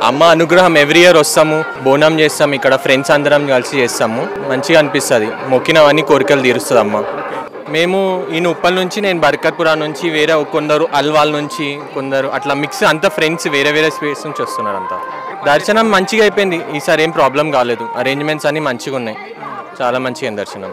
అమ్మ అనుగ్రహం every year వస్తాము, బోనం చేస్తాము, ఇక్కడ ఫ్రెండ్స్ అందరం కలిసి చేస్తాము. మంచిగా అనిపిస్తుంది, మొక్కినవన్నీ కోరికలు తీరుస్తుంది అమ్మ. మేము ఈయన ఉప్పల్ నుంచి, నేను బర్కత్పురా నుంచి, వేరే కొందరు అల్వాల్ నుంచి, కొందరు అట్లా మిక్స్ అంతా ఫ్రెండ్స్ వేరే వేరే స్పేస్ నుంచి వస్తున్నారు అంతా. దర్శనం మంచిగా అయిపోయింది, ఈసారి ఏం ప్రాబ్లం కాలేదు, అరేంజ్మెంట్స్ అన్నీ మంచిగా ఉన్నాయి, చాలా మంచిగా దర్శనం.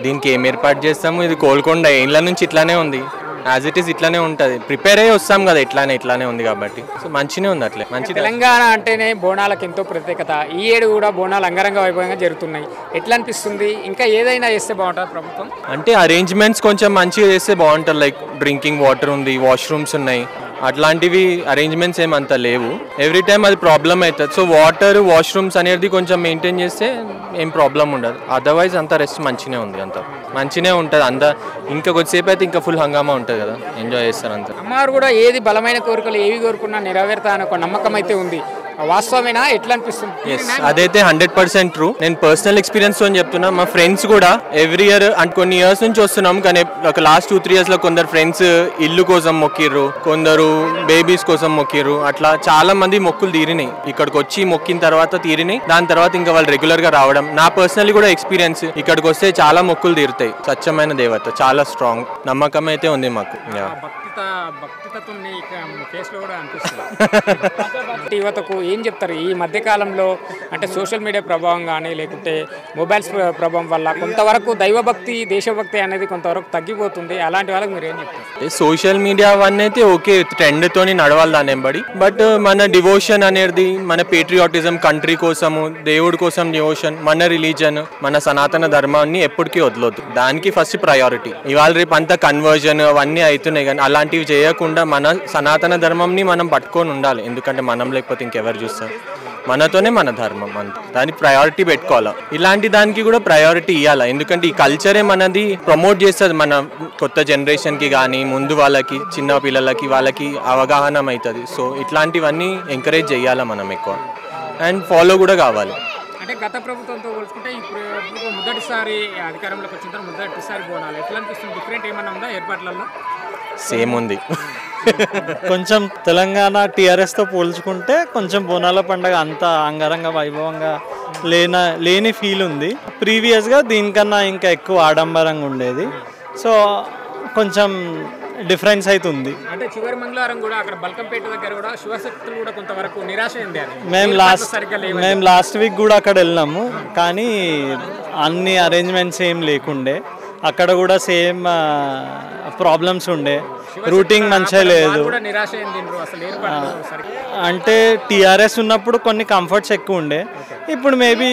దీనికి ఏం ఏర్పాటు చేస్తాము, ఇది గోల్కొండ ఏళ్ళ నుంచి ఇట్లానే ఉంది, యాజ్ ఇట్ ఈస్ ఇట్లానే ఉంటుంది, ప్రిపేర్ అయ్యి వస్తాం కదా, ఇట్లానే ఉంది కాబట్టి సో మంచిగానే ఉంది. అట్లే మంచి. తెలంగాణ అంటేనే బోనాలకు ఎంతో ప్రత్యేకత. ఈ ఏడు కూడా బోనాలు అంగరంగ వైభవంగా జరుగుతున్నాయి. ఎట్లా అనిపిస్తుంది? ఇంకా ఏదైనా చేస్తే బాగుంటుంది ప్రభుత్వం అంటే అరేంజ్మెంట్స్ కొంచెం మంచిగా చేస్తే బాగుంటుంది. లైక్ డ్రింకింగ్ వాటర్ ఉంది, వాష్రూమ్స్ ఉన్నాయి, అట్లాంటివి అరేంజ్మెంట్స్ ఏమంత లేవు. ఎవ్రీ టైం అది ప్రాబ్లం అవుతుంది. సో వాటర్, వాష్రూమ్స్ అనేది కొంచెం మెయింటైన్ చేస్తే ఏం ప్రాబ్లం ఉండదు. అదర్వైజ్ అంతా రెస్ట్ మంచిగానే ఉంది, అంతా మంచిగానే ఉంటుంది. అంతా ఇంకా కొద్దిసేపు అయితే ఇంకా ఫుల్ హంగామా ఉంటుంది కదా, ఎంజాయ్ చేస్తారు అంతా. అమ్మవారు కూడా ఏది బలమైన కోరికలు ఏవి కోరుకున్నా నెరవేరుతా అనే ఒక నమ్మకం అయితే ఉంది. వాస్తవమేనా? ఎట్లా అనిపిస్తుంది? అదైతే 100% ట్రూ. నేను పర్సనల్ ఎక్స్పీరియన్స్ తో చెప్తున్నా. మా ఫ్రెండ్స్ కూడా ఎవ్రీ ఇయర్ అంటే కొన్ని ఇయర్స్ నుంచి వస్తున్నాం, కానీ ఒక లాస్ట్ 2-3 years లో కొందరు ఫ్రెండ్స్ ఇల్లు కోసం మొక్కిర్రు, కొందరు బేబీస్ కోసం మొక్కిర్రు, అట్లా చాలా మంది మొక్కులు తీరినాయి. ఇక్కడికి వచ్చి మొక్కిన తర్వాత తీరినాయి, దాని తర్వాత ఇంకా వాళ్ళు రెగ్యులర్ గా రావడం. నా పర్సనల్లీ కూడా ఎక్స్పీరియన్స్, ఇక్కడికి వస్తే చాలా మొక్కులు తీరుతాయి. స్వచ్ఛమైన దేవత, చాలా స్ట్రాంగ్ నమ్మకం అయితే ఉంది మాకు. యువతకు ఏం చెప్తారు ఈ మధ్యకాలంలో? అంటే సోషల్ మీడియా ప్రభావం కానీ లేకుంటే మొబైల్స్ ప్రభావం వల్ల కొంతవరకు దైవభక్తి, దేశభక్తి అనేది కొంతవరకు తగ్గిపోతుంది. అలాంటి వాళ్ళకి మీరు ఏం చెప్తారు? సోషల్ మీడియా అవన్నీ అయితే ఓకే, ట్రెండ్ తోని నడవాలి దాని వెంబడి. బట్ మన డివోషన్ అనేది, మన పేట్రియాటిజం, కంట్రీ కోసము, దేవుడి కోసం డివోషన్, మన రిలీజన్, మన సనాతన ధర్మాన్ని ఎప్పటికీ వదలొద్దు. దానికి ఫస్ట్ ప్రయారిటీ. ఇవాళ రేపు అంతా కన్వర్జన్ అవన్నీ అవుతున్నాయి, కానీ అలాంటివి చేయకుండా మన సనాతన ధర్మంని మనం పట్టుకొని ఉండాలి. ఎందుకంటే మనం లేకపోతే ఇంకెవరు చూస్తారు? మనతోనే మన ధర్మం, అంత దానికి ప్రయారిటీ పెట్టుకోవాలా. ఇలాంటి దానికి కూడా ప్రయారిటీ ఇవ్వాలా, ఎందుకంటే ఈ కల్చరే మనది ప్రమోట్ చేస్తుంది. మన కొత్త జనరేషన్కి కానీ ముందు వాళ్ళకి, చిన్న పిల్లలకి, వాళ్ళకి అవగాహన అవుతుంది. సో ఇట్లాంటివన్నీ ఎంకరేజ్ చేయాలా మనం ఎక్కువ, అండ్ ఫాలో కూడా కావాలి. అంటే గత ప్రభుత్వంతో పోల్చుకుంటే ఇప్పుడు మొదటిసారి అధికారంలోకి వచ్చిన తర్వాత మొదటిసారి బోనాలు ఎట్లా అనిపిస్తుంది? డిఫరెంట్ ఏమన్నా ఉందా ఏర్పాట్లలో? సేమ్ ఉంది. కొంచెం తెలంగాణ టీఆర్ఎస్తో పోల్చుకుంటే కొంచెం బోనాల పండుగ అంత అంగరంగ వైభవంగా లేని ఫీల్ ఉంది. ప్రీవియస్గా దీనికన్నా ఇంకా ఎక్కువ ఆడంబరంగా ఉండేది. సో కొంచెం డిఫరెన్స్ అయితే ఉంది. అంటే చివరి మంగళవారం కూడా అక్కడ బల్కంపేట దగ్గర కూడా శివశక్తులు కూడా కొంతవరకు నిరాశ చెందారు. మేము లాస్ట్ వీక్ కూడా అక్కడ వెళ్ళినాము, కానీ అన్ని అరేంజ్మెంట్స్ ఏం లేకుండే. అక్కడ కూడా సేమ్ ప్రాబ్లమ్స్ ఉండే, రూటింగ్ మంచిగా లేదు. అంటే టీఆర్ఎస్ ఉన్నప్పుడు కొన్ని కంఫర్ట్స్ ఎక్కువ ఉండే, ఇప్పుడు మేబీ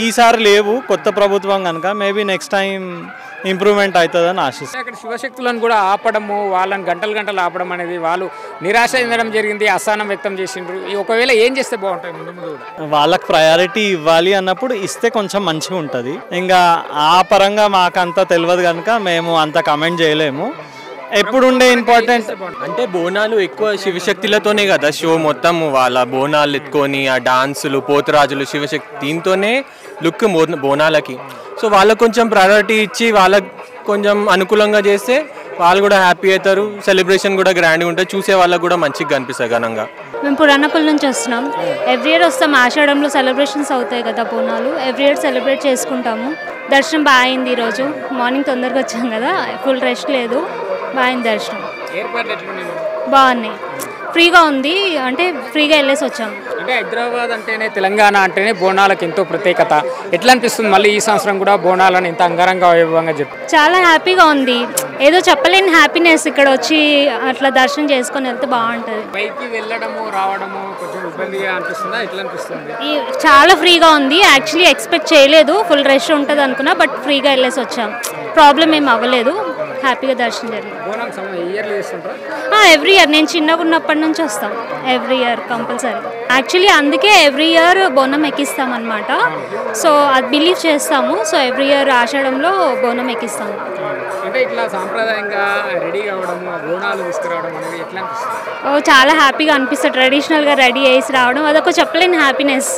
ఈసారి లేవు. కొత్త ప్రభుత్వం కనుక మేబీ నెక్స్ట్ టైం ఇంప్రూవ్మెంట్ అవుతుందని ఆశిస్తాను. అక్కడ శివశక్తులను కూడా ఆపడము, వాళ్ళని గంటలు ఆపడం అనేది వాళ్ళు నిరాశ చెందడం జరిగింది, అసహనం వ్యక్తం చేసిండ్రు. ఒకవేళ ఏం చేస్తే బాగుంటుంది? ముందు వాళ్ళకి ప్రయారిటీ ఇవ్వాలి అన్నప్పుడు ఇస్తే కొంచెం మంచిగా ఉంటుంది. ఇంకా ఆ పరంగా మాకంతా తెలియదు కనుక మేము అంత కమెంట్ చేయలేము. ఎప్పుడు ఉండే ఇంపార్టెంట్ అంటే బోనాలు ఎక్కువ శివశక్తులతోనే కదా షో మొత్తం. వాళ్ళ బోనాలు ఎత్తుకొని ఆ డాన్సులు, పోతురాజులు, శివశక్తి, దీంతోనే లుక్ బోనాలకి. సో వాళ్ళకు కొంచెం ప్రయారిటీ ఇచ్చి వాళ్ళకి కొంచెం అనుకూలంగా చేస్తే వాళ్ళు కూడా హ్యాపీ అవుతారు. సెలబ్రేషన్ కూడా గ్రాండ్గా ఉంటుంది, చూసే వాళ్ళకు కూడా మంచిగా కనిపిస్తుంది ఘనంగా. మేము పురాణకుల నుంచి వస్తున్నాం. ఎవ్రీ ఇయర్ వస్తాం. ఆషాఢంలో సెలబ్రేషన్స్ అవుతాయి కదా బోనాలు, ఎవ్రీ ఇయర్ సెలబ్రేట్ చేసుకుంటాము. దర్శనం బాగా అయింది. ఈరోజు మార్నింగ్ తొందరగా వచ్చాం కదా, ఫుల్ రెస్ట్ లేదు, బాగుంది దర్శనం. బాగున్నాయి, ఫ్రీగా ఉంది, అంటే ఫ్రీగా వెళ్ళేసి వచ్చాము. అంటే హైదరాబాద్ అంటేనే, తెలంగాణ అంటేనే బోనాలకు ఎంతో ప్రత్యేకత. ఎట్లా అనిపిస్తుంది మళ్ళీ ఈ సంవత్సరం కూడా బోనాలను ఇంత అంగరంగ వైభవంగా చెప్పి? చాలా హ్యాపీగా ఉంది, ఏదో చెప్పలేని హ్యాపీనెస్. ఇక్కడ వచ్చి అట్లా దర్శనం చేసుకొని వెళ్తే బాగుంటుంది. పైకి వెళ్ళడము రావడము కొంచెం ఇబ్బందిగా అనిపిస్తుందా? ఎట్లా అనిపిస్తుంది? చాలా ఫ్రీగా ఉంది. యాక్చువల్లీ ఎక్స్పెక్ట్ చేయలేదు ఫుల్ రష్ ఉంటుంది అనుకున్నా, బట్ ఫ్రీగా వెళ్ళేసి వచ్చాం. ప్రాబ్లం ఏం అవ్వలేదు, హ్యాపీగా దర్శనం జరిగింది. ఎవ్రీ ఇయర్, నేను చిన్నగా ఉన్నప్పటి నుంచి వస్తాం. Every year compulsory. యాక్చువల్లీ అందుకే ఎవ్రీ ఇయర్ బోనం ఎక్కిస్తాం అనమాట. సో అది బిలీవ్ చేస్తాము. సో ఎవ్రీ ఇయర్ ఆషాఢంలో బోనం ఎక్కిస్తాము. అంటే ఇట్లా సాంప్రదాయంగా రెడీ అవ్వడము, బోనాలు తీసుకురావడం అనేది ఎట్లా అనిపిస్తుంది? చాలా హ్యాపీగా అనిపిస్తుంది. ట్రెడిషనల్గా రెడీ చేసి రావడం అదొక చెప్పలేని హ్యాపీనెస్.